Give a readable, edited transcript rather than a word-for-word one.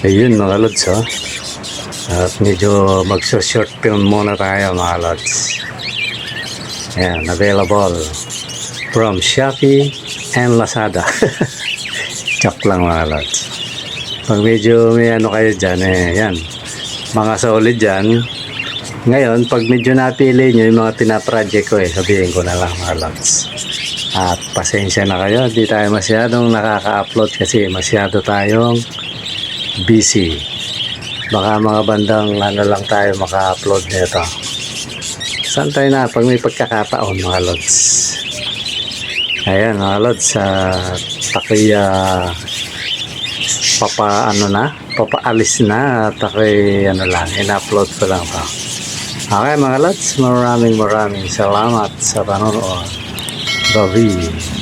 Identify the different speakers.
Speaker 1: Ayun mga lods, oh. At medyo magso-short film muna tayo mga lods. Ayan, available from Shopee and Lazada. Chak lang mga lods. Pag medyo may ano kayo dyan, yan. Mga solid dyan. Ngayon, pag medyo napili nyo yung mga pinaproject ko, sabihin ko na lang mga lods. At pasensya na kayo, di tayo masyadong nakaka-upload kasi masyado tayong busy. Baka mga bandang ano lang tayo maka-upload nito. Saan tayo na pag may pagkakataon mga lods. Ayan mga lods, takoy papaalis na at ako'y ano lang, in-upload ko lang pa. Okay mga lods, maraming salamat sa panonood. Bye.